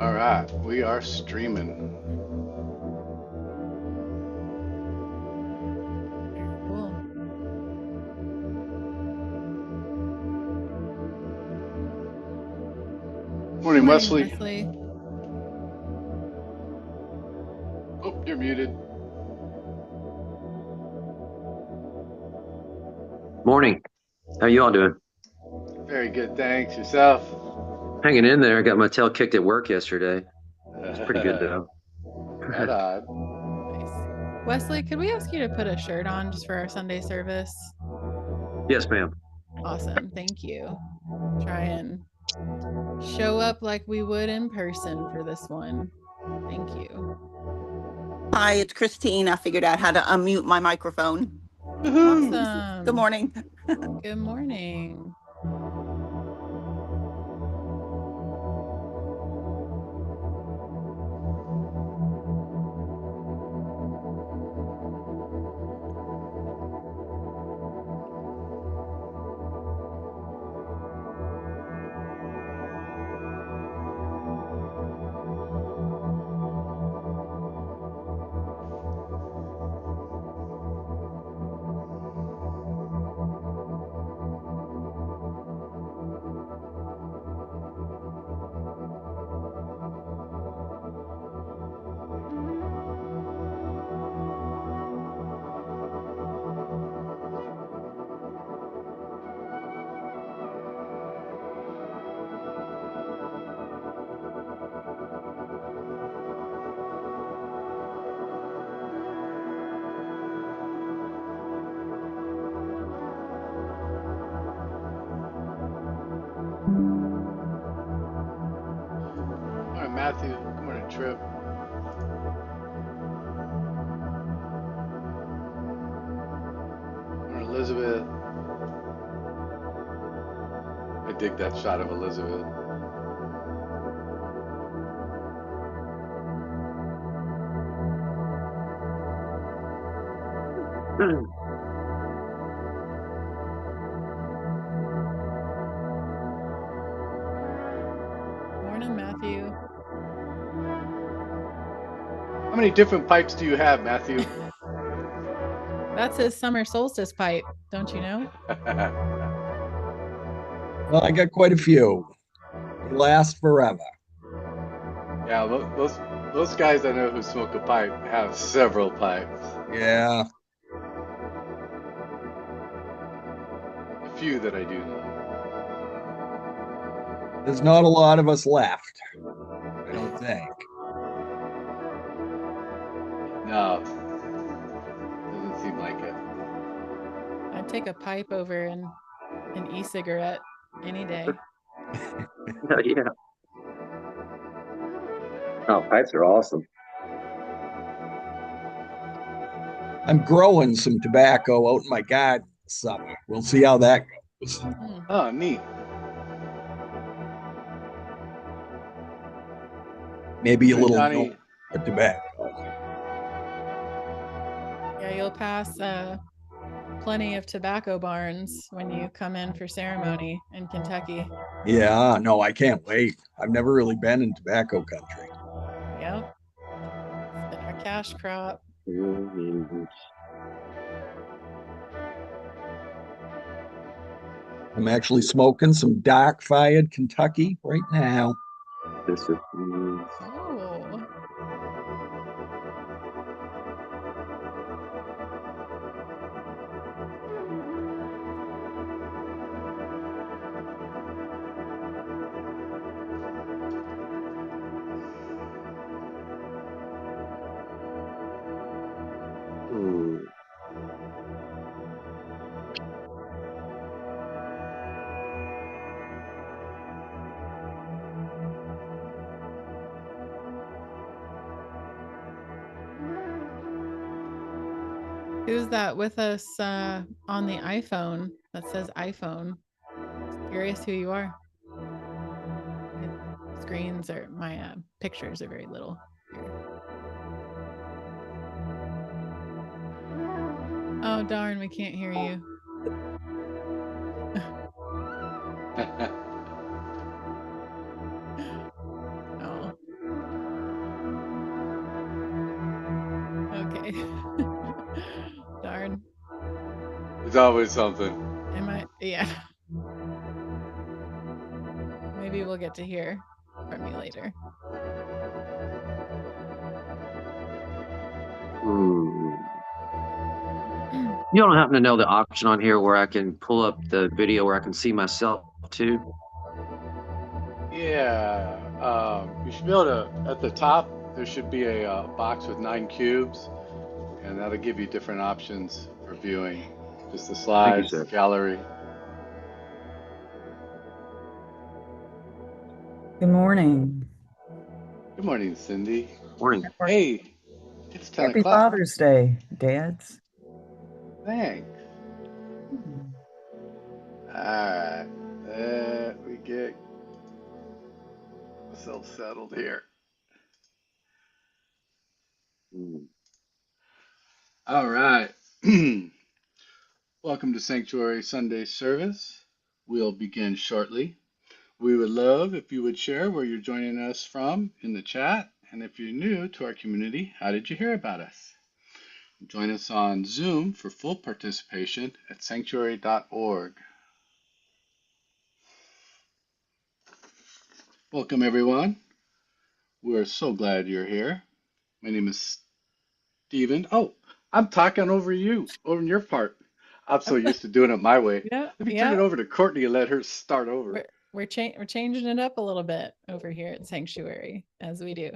All right, we are streaming. Cool. Morning, Wesley. Wesley. Oh, you're muted. Morning. How you all doing? Very good, thanks. Yourself? Hanging in there. I got my tail kicked at work yesterday. It's pretty good though. Right on. Nice. Wesley, could we ask you to put a shirt on just for our Sunday service? Yes, ma'am. Awesome. Thank you. Try and show up like we would in person for this one. Thank you. Hi, it's Christine. I figured out how to unmute my microphone. Awesome. Good morning. Good morning. All right, Matthew. Good morning, Trip. Good morning, Elizabeth. I dig that shot of Elizabeth. Morning, Matthew. How many different pipes do you have, Matthew? That's his summer solstice pipe, don't you know? Well, I got quite a few. They last forever. Yeah, those guys I know who smoke a pipe have several pipes. Yeah. A few that I do know. There's not a lot of us left, I don't think. No, doesn't seem like it. I'd take a pipe over an e-cigarette any day. Yeah. Oh, pipes are awesome. I'm growing some tobacco out in my garden this summer. We'll see how that goes. Oh, neat. Maybe a Hey, little Johnny. no for tobacco. Yeah, you'll pass plenty of tobacco barns when you come in for ceremony in Kentucky. Yeah, no, I can't wait. I've never really been in tobacco country. Yep. It's been our cash crop. I'm actually smoking some dark fired Kentucky right now. This is Oh. Who's that with us on the iPhone that says iPhone? Curious who you are. My screens or my pictures are very little here. Oh, darn, we can't hear you. Oh. There's always something. Am I? Yeah. Maybe we'll get to hear from you later. You don't happen to know the option on here where I can pull up the video where I can see myself too? Yeah, you should be able to, at the top, there should be a box with 9 cubes, and that'll give you different options for viewing. Just the Thank you, slides, sir. gallery. Good morning. Good morning, Cindy. Morning. Hey, it's 10 Happy o'clock. Father's Day, Dads. Thanks. Alright, we get ourselves settled here. All right. Welcome to Sanctuary Sunday service. We'll begin shortly. We would love if you would share where you're joining us from in the chat. And if you're new to our community, how did you hear about us? Join us on Zoom for full participation at sanctuary.org. Welcome, everyone. We're so glad you're here. My name is Stephen. Oh, I'm talking over you, over your part. I'm so used to doing it my way. Yeah, Let me turn yeah. it over to Courtney and let her start over. We're changing it up a little bit over here at Sanctuary, as we do.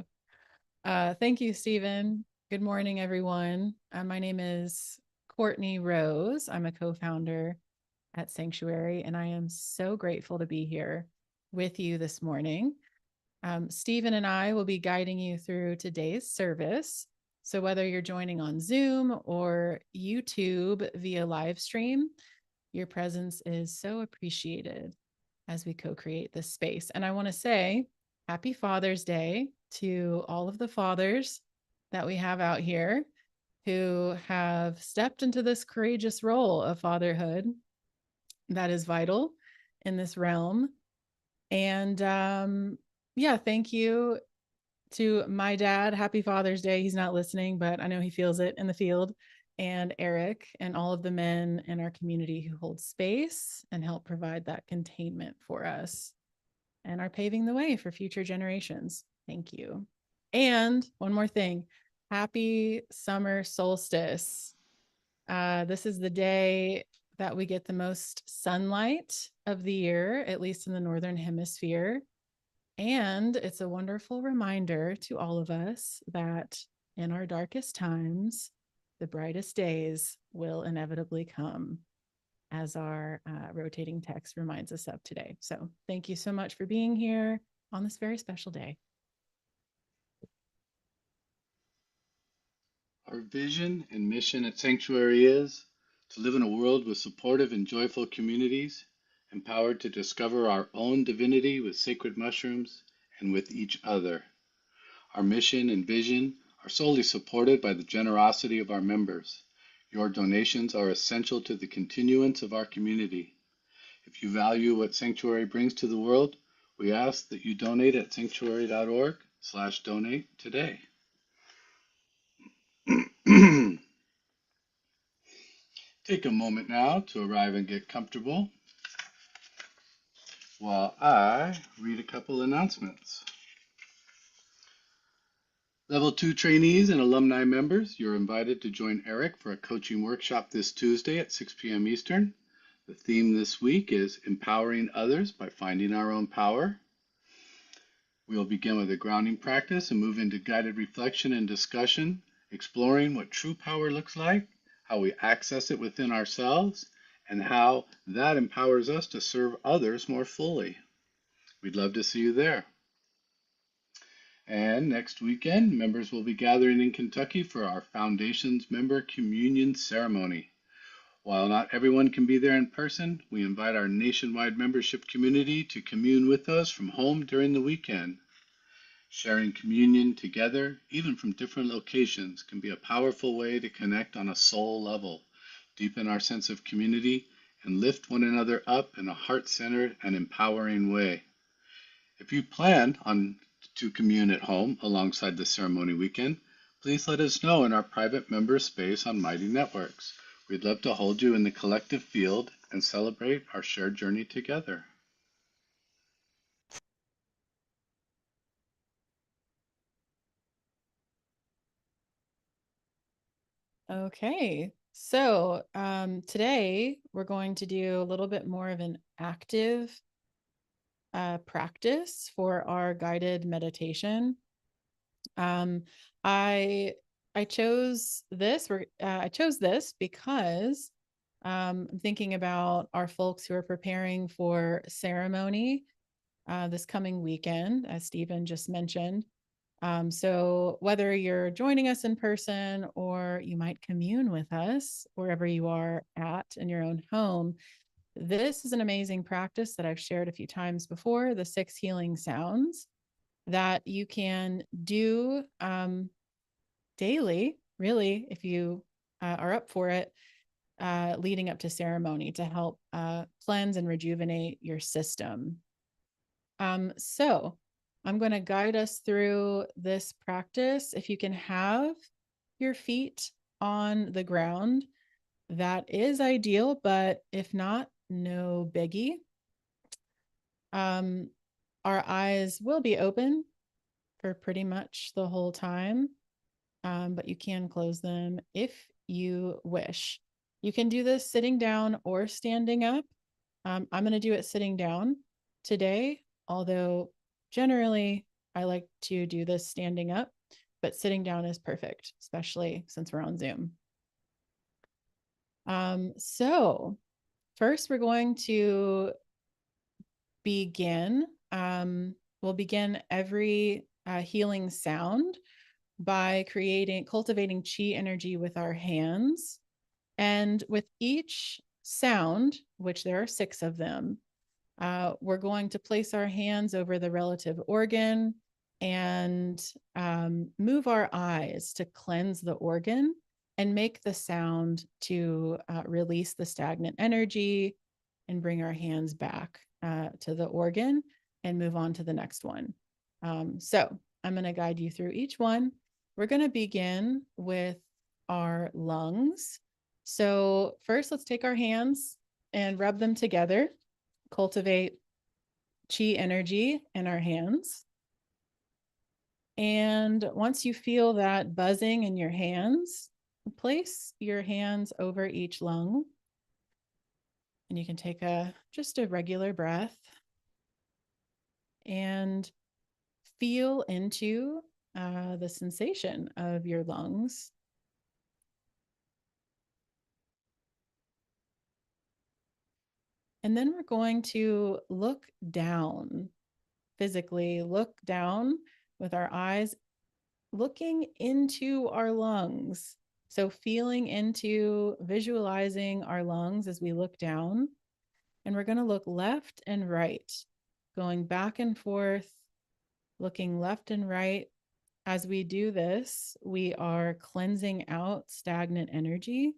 Thank you, Stephen. Good morning, everyone. My name is Courtney Rose. I'm a co-founder at Sanctuary, and I am so grateful to be here with you this morning. Stephen and I will be guiding you through today's service. So whether you're joining on Zoom or YouTube via live stream, your presence is so appreciated as we co-create this space. And I want to say happy Father's Day to all of the fathers that we have out here who have stepped into this courageous role of fatherhood that is vital in this realm. And yeah, thank you to my dad. Happy Father's Day. He's not listening, but I know he feels it in the field. And Eric and all of the men in our community who hold space and help provide that containment for us and are paving the way for future generations. Thank you. And one more thing. Happy summer solstice. This is the day that we get the most sunlight of the year, at least in the Northern Hemisphere. And it's a wonderful reminder to all of us that in our darkest times, the brightest days will inevitably come, as our rotating text reminds us of today. So thank you so much for being here on this very special day. Our vision and mission at Sanctuary is to live in a world with supportive and joyful communities, empowered to discover our own divinity with sacred mushrooms and with each other. Our mission and vision are solely supported by the generosity of our members. Your donations are essential to the continuance of our community. If you value what Sanctuary brings to the world, we ask that you donate at sanctuary.org/donate today. Take a moment now to arrive and get comfortable while I read a couple announcements. Level 2 trainees and alumni members, you're invited to join Eric for a coaching workshop this Tuesday at 6 p.m. Eastern. The theme this week is Empowering Others by Finding Our Own Power. We'll begin with a grounding practice and move into guided reflection and discussion, exploring what true power looks like, how we access it within ourselves, and how that empowers us to serve others more fully. We'd love to see you there. And next weekend, members will be gathering in Kentucky for our Foundation's Member Communion Ceremony. While not everyone can be there in person, we invite our nationwide membership community to commune with us from home during the weekend. Sharing communion together, even from different locations, can be a powerful way to connect on a soul level, deepen our sense of community, and lift one another up in a heart-centered and empowering way. If you plan to commune at home alongside the ceremony weekend, please let us know in our private member space on Mighty Networks. We'd love to hold you in the collective field and celebrate our shared journey together. Okay, so today we're going to do a little bit more of an active practice for our guided meditation. I chose this. I chose this because I'm thinking about our folks who are preparing for ceremony this coming weekend, as Stephen just mentioned. So whether you're joining us in person or you might commune with us wherever you are at in your own home, this is an amazing practice that I've shared a few times before, the 6 healing sounds that you can do daily, really, if you are up for it, leading up to ceremony to help cleanse and rejuvenate your system. So I'm going to guide us through this practice. If you can have your feet on the ground, that is ideal, but if not, no biggie. Our eyes will be open for pretty much the whole time, but you can close them if you wish. You can do this sitting down or standing up. I'm going to do it sitting down today, although generally I like to do this standing up, but sitting down is perfect, especially since we're on Zoom. So first we're going to begin. We'll begin every healing sound by cultivating chi energy with our hands. And with each sound, which there are 6 of them, we're going to place our hands over the relative organ and move our eyes to cleanse the organ and make the sound to release the stagnant energy and bring our hands back to the organ and move on to the next one. So I'm going to guide you through each one. We're going to begin with our lungs. So first, let's take our hands and rub them together, cultivate chi energy in our hands. And once you feel that buzzing in your hands, place your hands over each lung. And you can take just a regular breath and feel into the sensation of your lungs. And then we're going to look down, physically look down with our eyes, looking into our lungs. So feeling into, visualizing our lungs as we look down. And we're going to look left and right, going back and forth, looking left and right. As we do this, we are cleansing out stagnant energy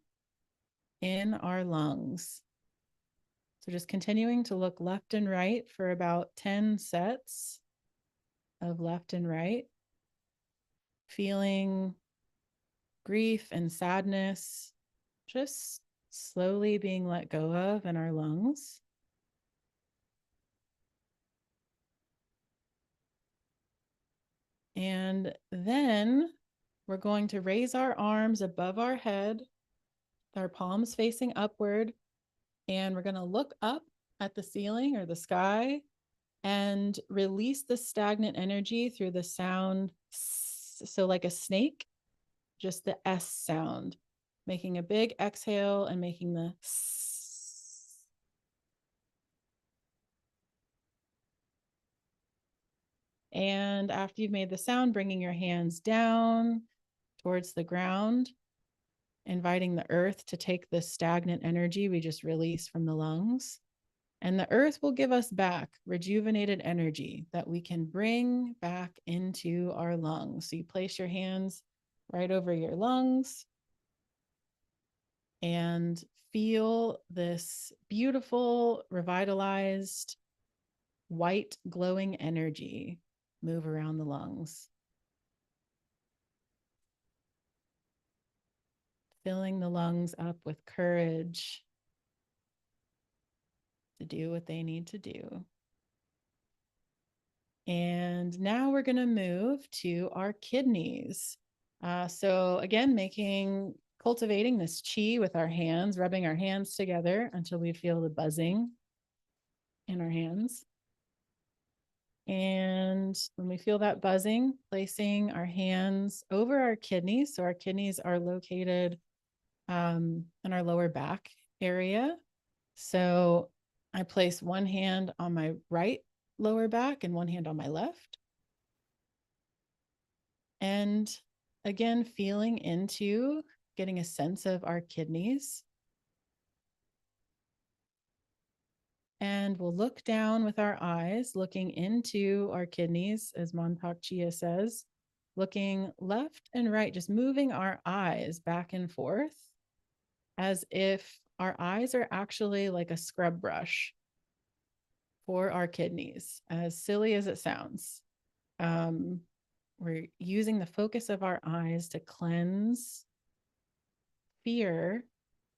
in our lungs. So just continuing to look left and right for about 10 sets of left and right, feeling grief and sadness just slowly being let go of in our lungs. And then we're going to raise our arms above our head, our palms facing upward, and we're going to look up at the ceiling or the sky and release the stagnant energy through the sound. So like a snake, just the S sound, making a big exhale and making the S. And after you've made the sound, bringing your hands down towards the ground, inviting the earth to take the stagnant energy we just released from the lungs. And the earth will give us back rejuvenated energy that we can bring back into our lungs. So you place your hands right over your lungs and feel this beautiful, revitalized, white glowing energy move around the lungs. filling the lungs up with courage to do what they need to do. And now we're going to move to our kidneys. So again, cultivating this chi with our hands, rubbing our hands together until we feel the buzzing in our hands. And when we feel that buzzing, placing our hands over our kidneys. So our kidneys are located in our lower back area. So I place one hand on my right lower back and one hand on my left. And again, feeling into getting a sense of our kidneys. And we'll look down with our eyes, looking into our kidneys, as Manpak Chia says, looking left and right, just moving our eyes back and forth as if our eyes are actually like a scrub brush for our kidneys, as silly as it sounds. We're using the focus of our eyes to cleanse fear,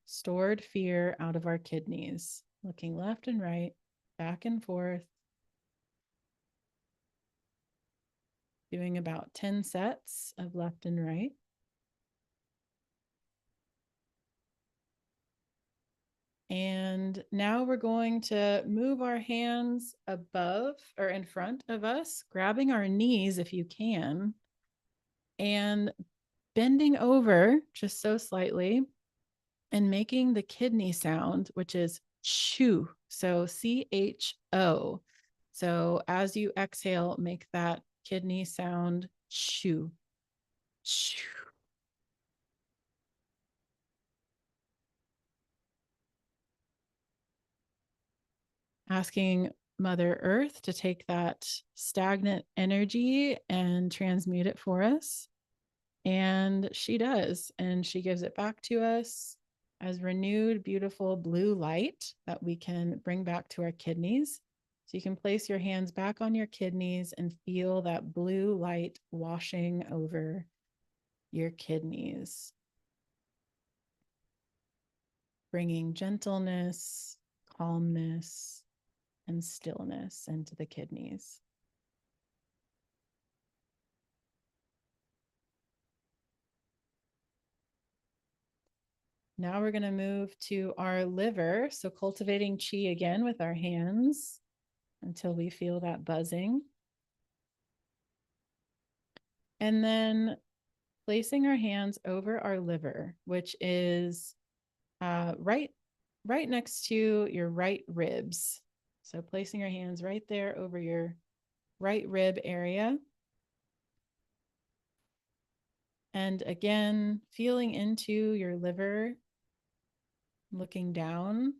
stored fear out of our kidneys, looking left and right, back and forth, doing about 10 sets of left and right. And now we're going to move our hands above or in front of us, grabbing our knees if you can, and bending over just so slightly and making the kidney sound, which is chew. So CHO. So as you exhale, make that kidney sound chew. Chew. Asking Mother Earth to take that stagnant energy and transmute it for us. And she does. And she gives it back to us as renewed, beautiful blue light that we can bring back to our kidneys. So you can place your hands back on your kidneys and feel that blue light washing over your kidneys, bringing gentleness, calmness, and stillness into the kidneys. Now we're going to move to our liver. So cultivating chi again with our hands until we feel that buzzing. And then placing our hands over our liver, which is right next to your right ribs. So placing your hands right there over your right rib area. And again, feeling into your liver, looking down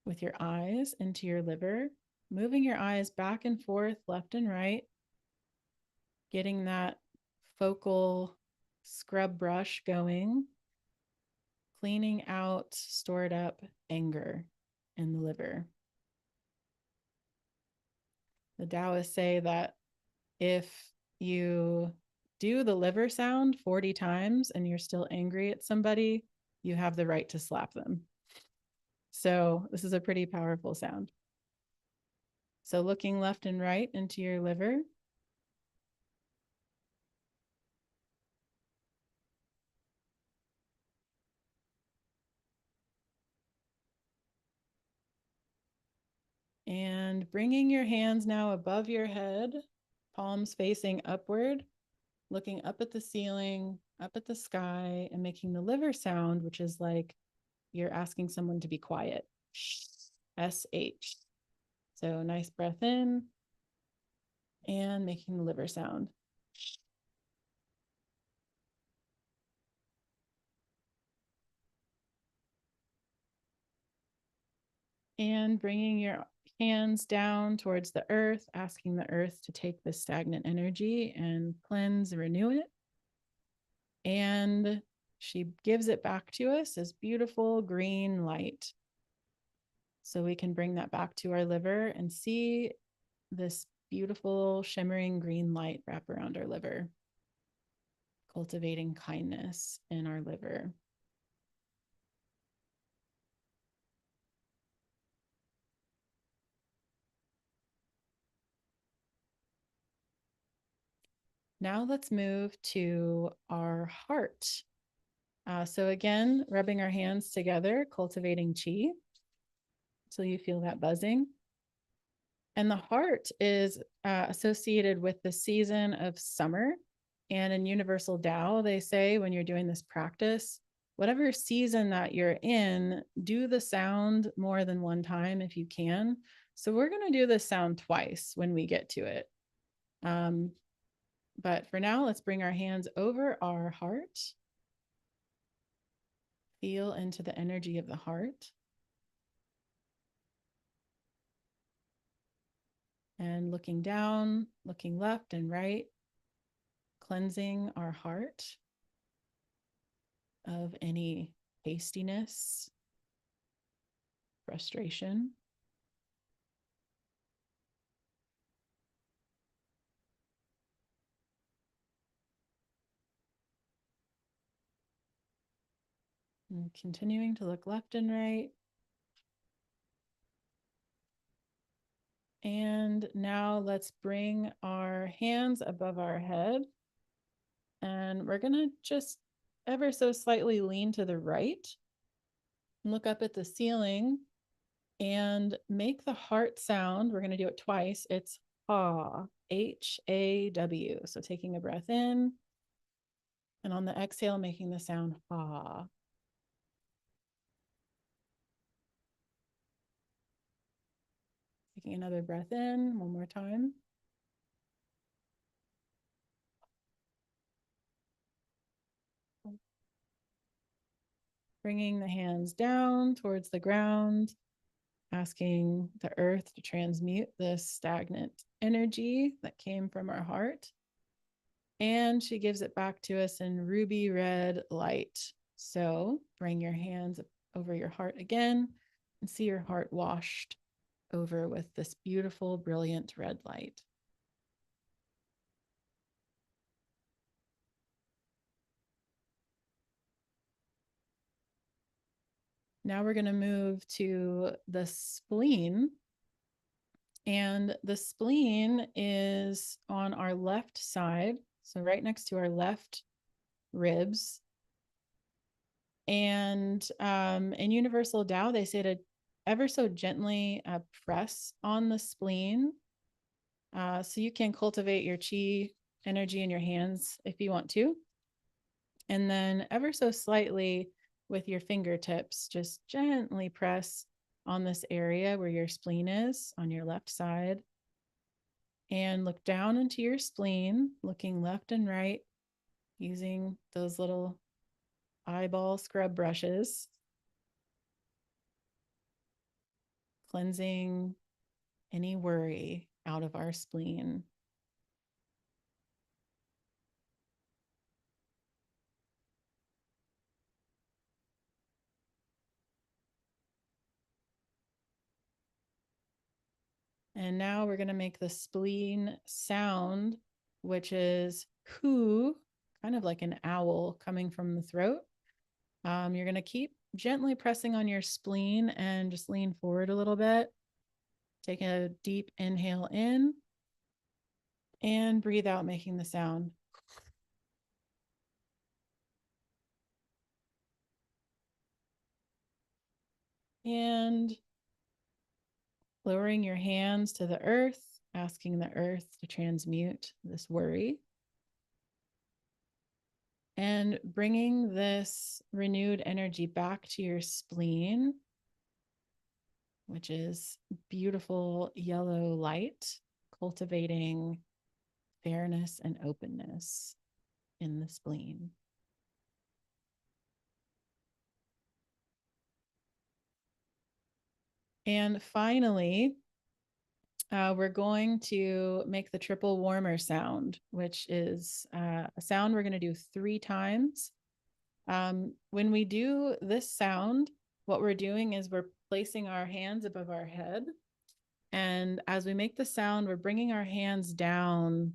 with your eyes into your liver, moving your eyes back and forth, left and right, getting that focal scrub brush going, cleaning out stored up anger in the liver. The Taoists say that if you do the liver sound 40 times and you're still angry at somebody, you have the right to slap them. So this is a pretty powerful sound. So looking left and right into your liver. And bringing your hands now above your head, palms facing upward, looking up at the ceiling, up at the sky, and making the liver sound, which is like you're asking someone to be quiet. SH. So nice breath in and making the liver sound. And bringing your hands down towards the earth, asking the earth to take the stagnant energy and cleanse, renew it. And she gives it back to us as beautiful green light. So we can bring that back to our liver and see this beautiful shimmering green light wrap around our liver, cultivating kindness in our liver. Now let's move to our heart. So again, rubbing our hands together, cultivating chi until you feel that buzzing. And the heart is associated with the season of summer. And in Universal Tao, they say when you're doing this practice, whatever season that you're in, do the sound more than one time if you can. So we're going to do this sound twice when we get to it. But for now, let's bring our hands over our heart. Feel into the energy of the heart. And looking down, looking left and right, cleansing our heart of any hastiness, frustration. And continuing to look left and right. And now let's bring our hands above our head. And we're going to just ever so slightly lean to the right. Look up at the ceiling and make the heart sound. We're going to do it twice. It's ha, H-A-W. So taking a breath in, and on the exhale, making the sound ha. Taking another breath in, one more time. Bringing the hands down towards the ground, asking the earth to transmute this stagnant energy that came from our heart. And she gives it back to us in ruby red light. So bring your hands over your heart again and see your heart washed over with this beautiful, brilliant red light. Now we're going to move to the spleen. And the spleen is on our left side, so right next to our left ribs. And in Universal Tao, they say to ever so gently press on the spleen. So you can cultivate your chi energy in your hands if you want to. And then ever so slightly with your fingertips, just gently press on this area where your spleen is on your left side. And look down into your spleen, looking left and right, using those little eyeball scrub brushes, cleansing any worry out of our spleen. And now we're going to make the spleen sound, which is who, kind of like an owl coming from the throat. You're going to keep gently pressing on your spleen and just lean forward a little bit. Take a deep inhale in and breathe out, making the sound. And lowering your hands to the earth, asking the earth to transmute this worry. And bringing this renewed energy back to your spleen, which is beautiful yellow light, cultivating fairness and openness in the spleen. And finally, we're going to make the triple warmer sound, which is a sound we're going to do 3 times. When we do this sound, what we're doing is we're placing our hands above our head. And as we make the sound, we're bringing our hands down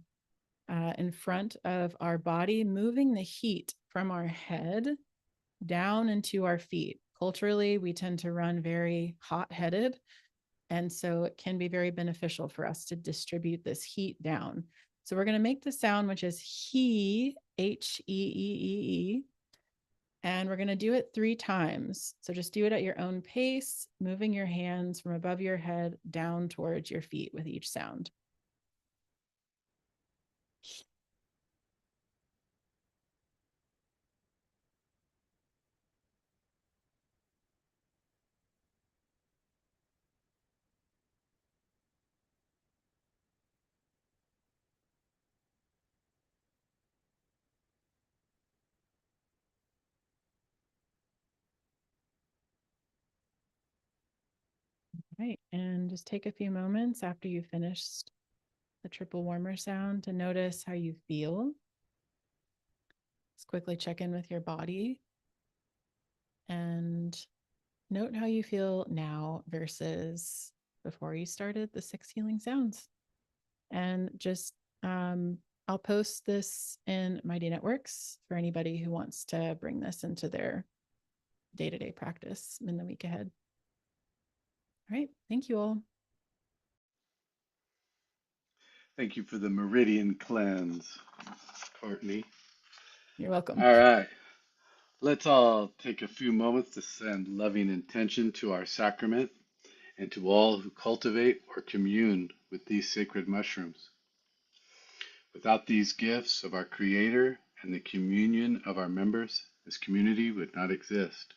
in front of our body, moving the heat from our head down into our feet. Culturally, we tend to run very hot-headed. And so it can be very beneficial for us to distribute this heat down. So we're going to make the sound, which is he, H-E-E-E-E. And we're going to do it 3 times. So just do it at your own pace, moving your hands from above your head down towards your feet with each sound. Right. And just take a few moments after you've finished the triple warmer sound to notice how you feel. Just quickly check in with your body and note how you feel now versus before you started the 6 healing sounds. And just, I'll post this in Mighty Networks for anybody who wants to bring this into their day-to-day practice in the week ahead. All right. Thank you all. Thank you for the meridian cleanse, Courtney. You're welcome. All right. Let's all take a few moments to send loving intention to our sacrament and to all who cultivate or commune with these sacred mushrooms. Without these gifts of our Creator and the communion of our members, this community would not exist.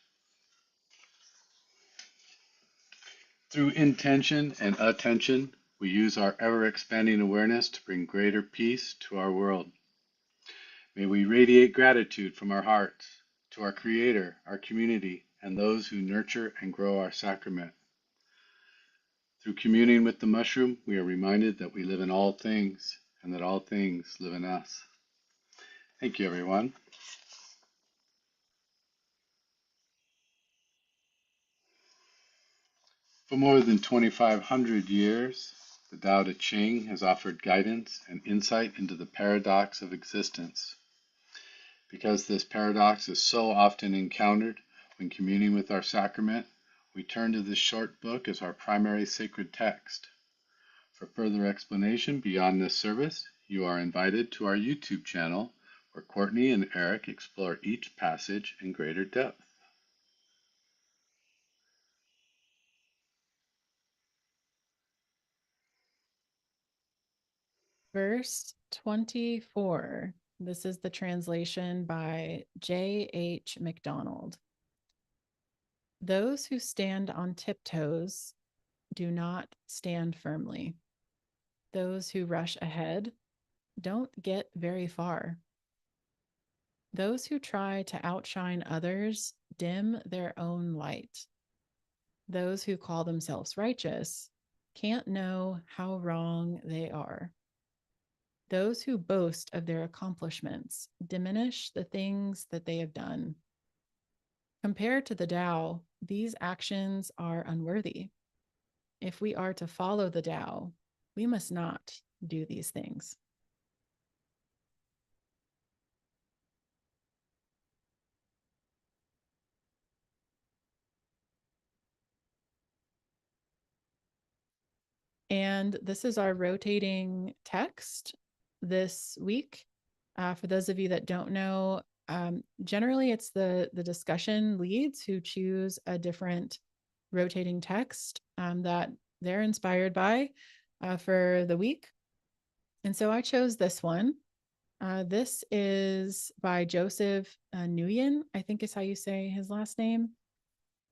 Through intention and attention, we use our ever-expanding awareness to bring greater peace to our world. May we radiate gratitude from our hearts to our Creator, our community, and those who nurture and grow our sacrament. Through communing with the mushroom, we are reminded that we live in all things and that all things live in us. Thank you, everyone. For more than 2,500 years, the Tao Te Ching has offered guidance and insight into the paradox of existence. Because this paradox is so often encountered when communing with our sacrament, we turn to this short book as our primary sacred text. For further explanation beyond this service, you are invited to our YouTube channel, where Courtney and Eric explore each passage in greater depth. Verse 24. This is the translation by J.H. MacDonald. Those who stand on tiptoes do not stand firmly. Those who rush ahead don't get very far. Those who try to outshine others dim their own light. Those who call themselves righteous can't know how wrong they are. Those who boast of their accomplishments diminish the things that they have done. Compared to the Tao, these actions are unworthy. If we are to follow the Tao, we must not do these things. And this is our rotating text this week. For those of you that don't know, generally it's the discussion leads who choose a different rotating text that they're inspired by for the week. And so I chose this one. This is by Joseph Nguyen, I think is how you say his last name.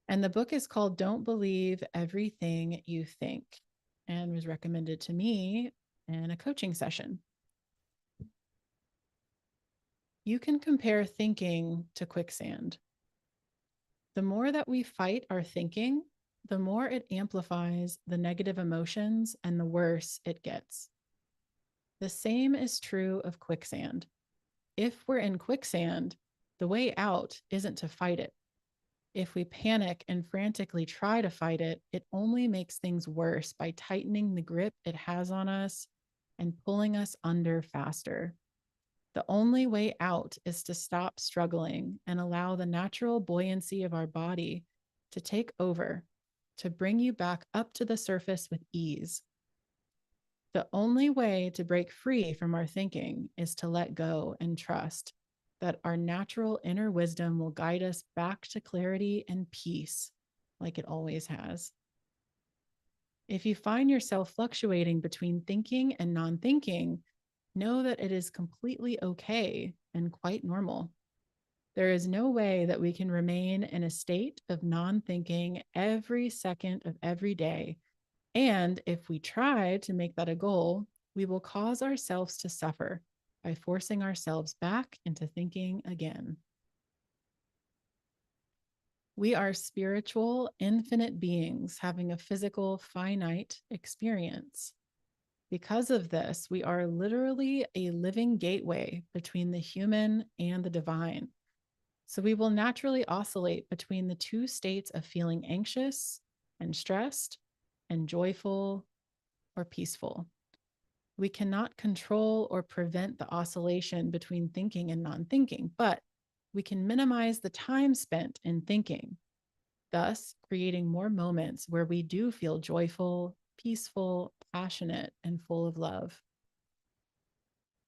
And the book is called Don't Believe Everything You Think, and was recommended to me in a coaching session. You can compare thinking to quicksand. The more that we fight our thinking, the more it amplifies the negative emotions and the worse it gets. The same is true of quicksand. If we're in quicksand, the way out isn't to fight it. If we panic and frantically try to fight it, it only makes things worse by tightening the grip it has on us and pulling us under faster. The only way out is to stop struggling and allow the natural buoyancy of our body to take over, to bring you back up to the surface with ease. The only way to break free from our thinking is to let go and trust that our natural inner wisdom will guide us back to clarity and peace, like it always has. If you find yourself fluctuating between thinking and non thinking, know that it is completely okay and quite normal. There is no way that we can remain in a state of non thinking every second of every day. And if we try to make that a goal, we will cause ourselves to suffer by forcing ourselves back into thinking again. We are spiritual, infinite beings having a physical, finite experience. Because of this, we are literally a living gateway between the human and the divine. So we will naturally oscillate between the two states of feeling anxious and stressed and joyful or peaceful. We cannot control or prevent the oscillation between thinking and non-thinking, but we can minimize the time spent in thinking, thus creating more moments where we do feel joyful, peaceful, passionate, and full of love.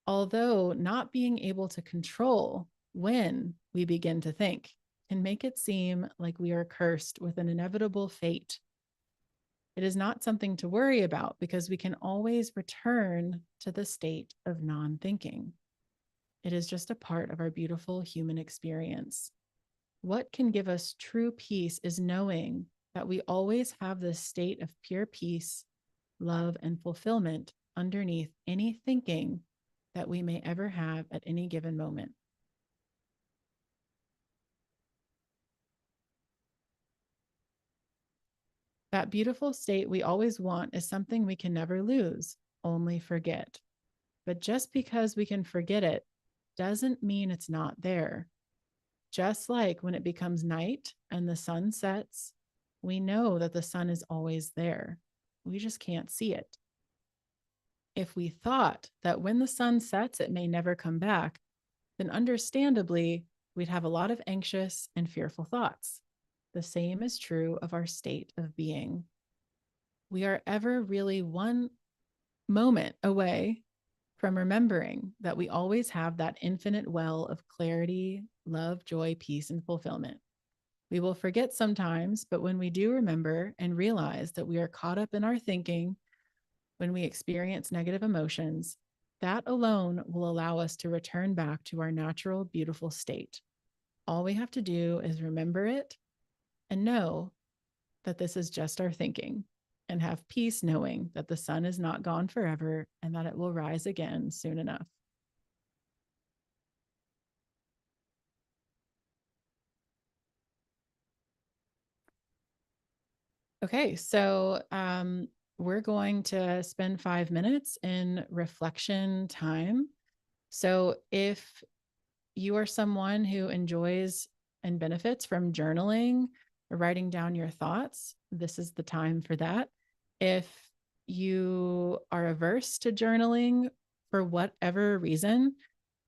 Although not being able to control when we begin to think can make it seem like we are cursed with an inevitable fate, it is not something to worry about because we can always return to the state of non-thinking. It is just a part of our beautiful human experience. What can give us true peace is knowing that we always have this state of pure peace, love, and fulfillment underneath any thinking that we may ever have at any given moment. That beautiful state we always want is something we can never lose, only forget. But just because we can forget it doesn't mean it's not there. Just like when it becomes night and the sun sets, we know that the sun is always there. We just can't see it. If we thought that when the sun sets, it may never come back, then understandably, we'd have a lot of anxious and fearful thoughts. The same is true of our state of being. We are ever really one moment away from remembering that we always have that infinite well of clarity, love, joy, peace, and fulfillment. We will forget sometimes, but when we do remember and realize that we are caught up in our thinking, when we experience negative emotions, that alone will allow us to return back to our natural, beautiful state. All we have to do is remember it and know that this is just our thinking, and have peace knowing that the sun is not gone forever and that it will rise again soon enough. Okay, so we're going to spend 5 minutes in reflection time. So if you are someone who enjoys and benefits from journaling or writing down your thoughts, this is the time for that. If you are averse to journaling for whatever reason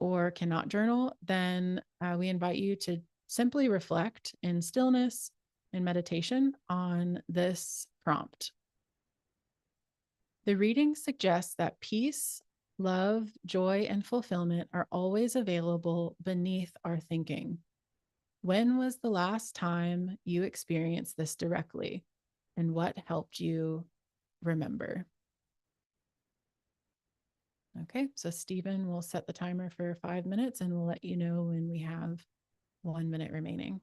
or cannot journal, then we invite you to simply reflect in stillness and meditation on this prompt. The reading suggests that peace, love, joy, and fulfillment are always available beneath our thinking. When was the last time you experienced this directly, and what helped you remember? Okay, so Stephen will set the timer for 5 minutes and we'll let you know when we have 1 minute remaining.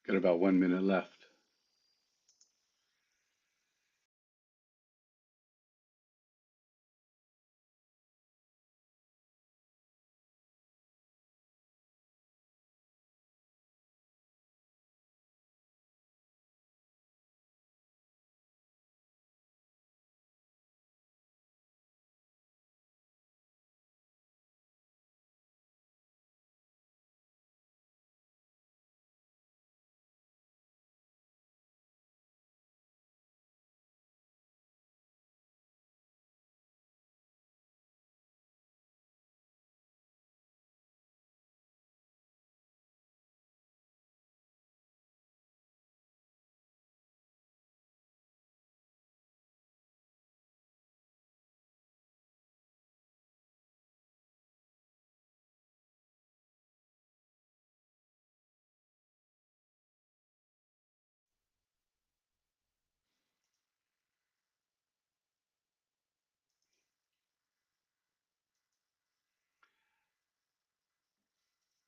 Got about 1 minute left.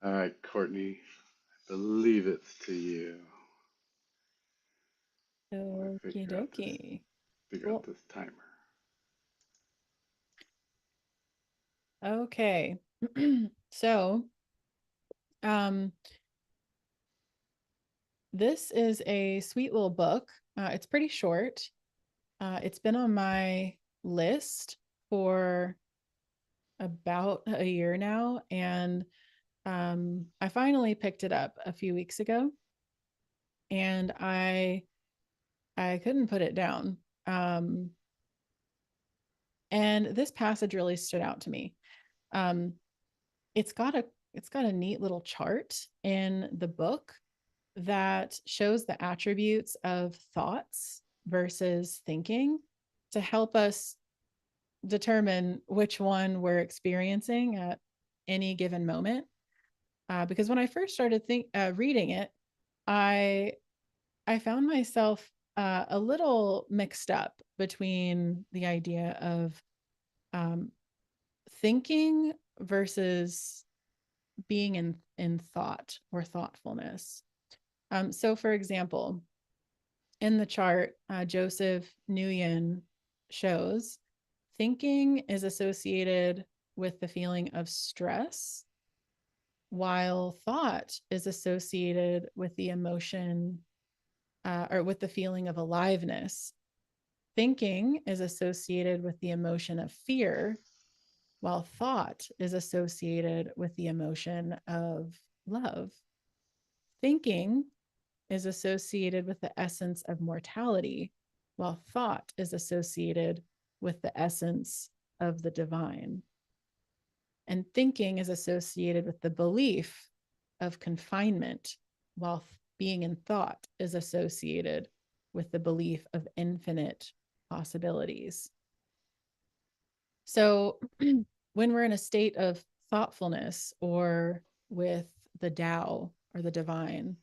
All right, Courtney, I believe it's to you. Okie dokie. Figure out Cool. this timer. Okay. So, this is a sweet little book. It's pretty short. It's been on my list for about a year now, and I finally picked it up a few weeks ago, and I couldn't put it down. And this passage really stood out to me. Um, it's got a neat little chart in the book that shows the attributes of thoughts versus thinking to help us determine which one we're experiencing at any given moment. Because when I first started reading it, I found myself a little mixed up between the idea of um, thinking versus being in thought or thoughtfulness. So, for example, in the chart, Joseph Nguyen shows thinking is associated with the feeling of stress, while thought is associated with the emotion or with the feeling of aliveness. Thinking is associated with the emotion of fear, while thought is associated with the emotion of love. Thinking is associated with the essence of mortality, while thought is associated with the essence of the divine. And thinking is associated with the belief of confinement, while being in thought is associated with the belief of infinite possibilities. So when we're in a state of thoughtfulness or with the Tao or the divine,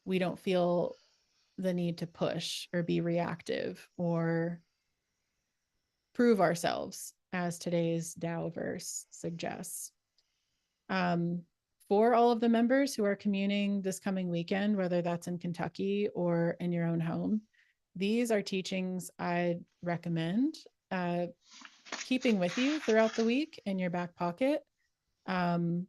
we don't feel the need to push or be reactive or prove ourselves, as today's Tao verse suggests. For all of the members who are communing this coming weekend, whether that's in Kentucky or in your own home, these are teachings I'd recommend keeping with you throughout the week in your back pocket. The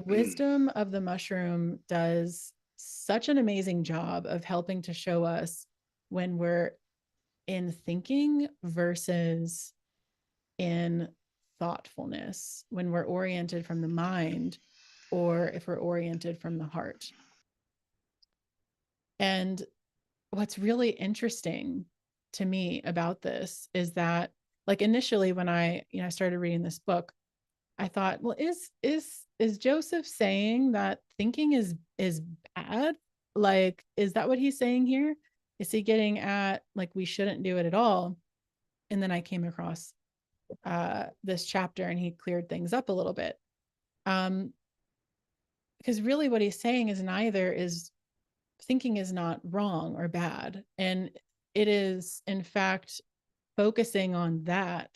wisdom of the mushroom does such an amazing job of helping to show us when we're in thinking versus in thoughtfulness, when we're oriented from the mind or if we're oriented from the heart. And what's really interesting to me about this is that, like, initially when I started reading this book, I thought, well, is Joseph saying that thinking is bad? Like, is that what he's saying here? Is he getting at like we shouldn't do it at all? And then I came across this chapter and he cleared things up a little bit. Because really what he's saying is neither is thinking is not wrong or bad. And it is, in fact, focusing on that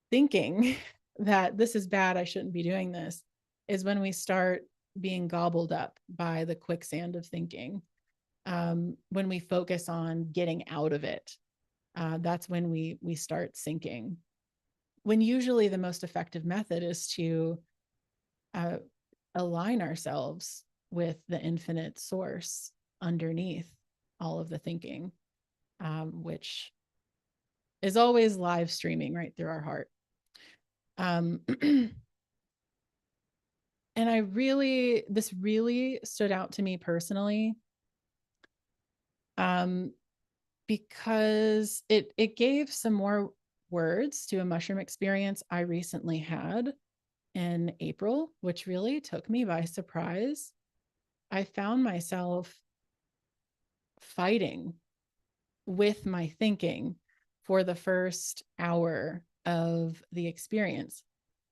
thinking that this is bad, I shouldn't be doing this, is when we start being gobbled up by the quicksand of thinking. When we focus on getting out of it, that's when we start sinking. When usually the most effective method is to align ourselves with the infinite source underneath all of the thinking, which is always live streaming right through our heart. And this really stood out to me personally, because it gave some more words to a mushroom experience I recently had in April, which really took me by surprise. I found myself fighting with my thinking for the first hour of the experience.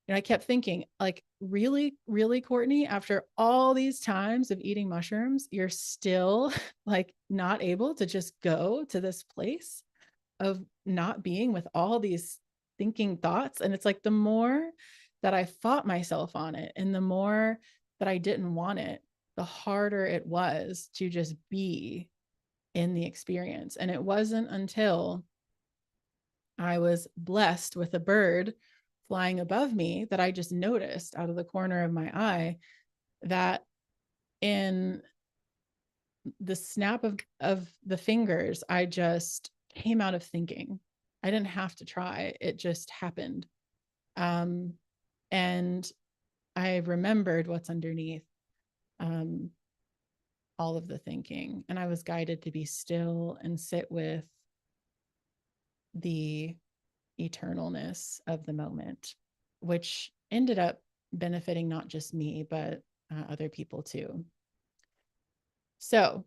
And I kept thinking, like, really, really, Courtney, after all these times of eating mushrooms, you're still like not able to just go to this place of not being with all these thinking thoughts. And it's like the more that I fought myself on it and the more that I didn't want it, the harder it was to just be in the experience. And it wasn't until I was blessed with a bird flying above me that I just noticed out of the corner of my eye that in the snap of the fingers, I just came out of thinking. I didn't have to try. It just happened. And I remembered what's underneath all of the thinking. And I was guided to be still and sit with the eternalness of the moment, which ended up benefiting not just me, but other people too. So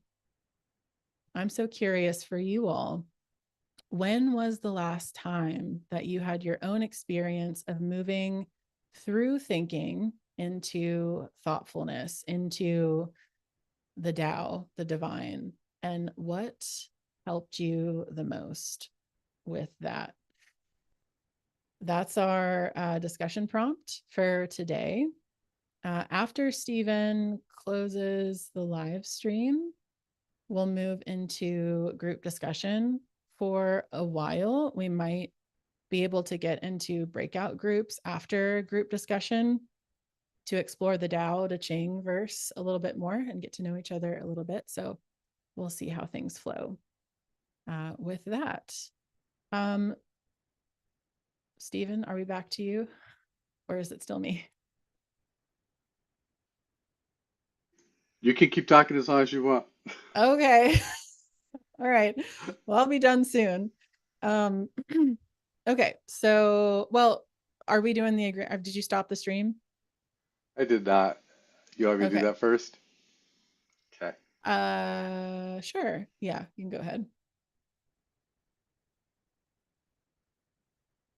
I'm so curious for you all. When was the last time that you had your own experience of moving through thinking into thoughtfulness, into the Tao, the divine? And what helped you the most with that? That's our discussion prompt for today. After Stephen closes the live stream, we'll move into group discussion for a while. We might be able to get into breakout groups after group discussion to explore the Tao Te Ching verse a little bit more and get to know each other a little bit. So we'll see how things flow with that. Stephen, are we back to you, or is it still me? You can keep talking as long as you want. Okay. All right. Well, I'll be done soon. Okay. So, well, are we doing the did you stop the stream? I did not. You want me to do Okay. that first? Okay. Sure. Yeah, you can go ahead.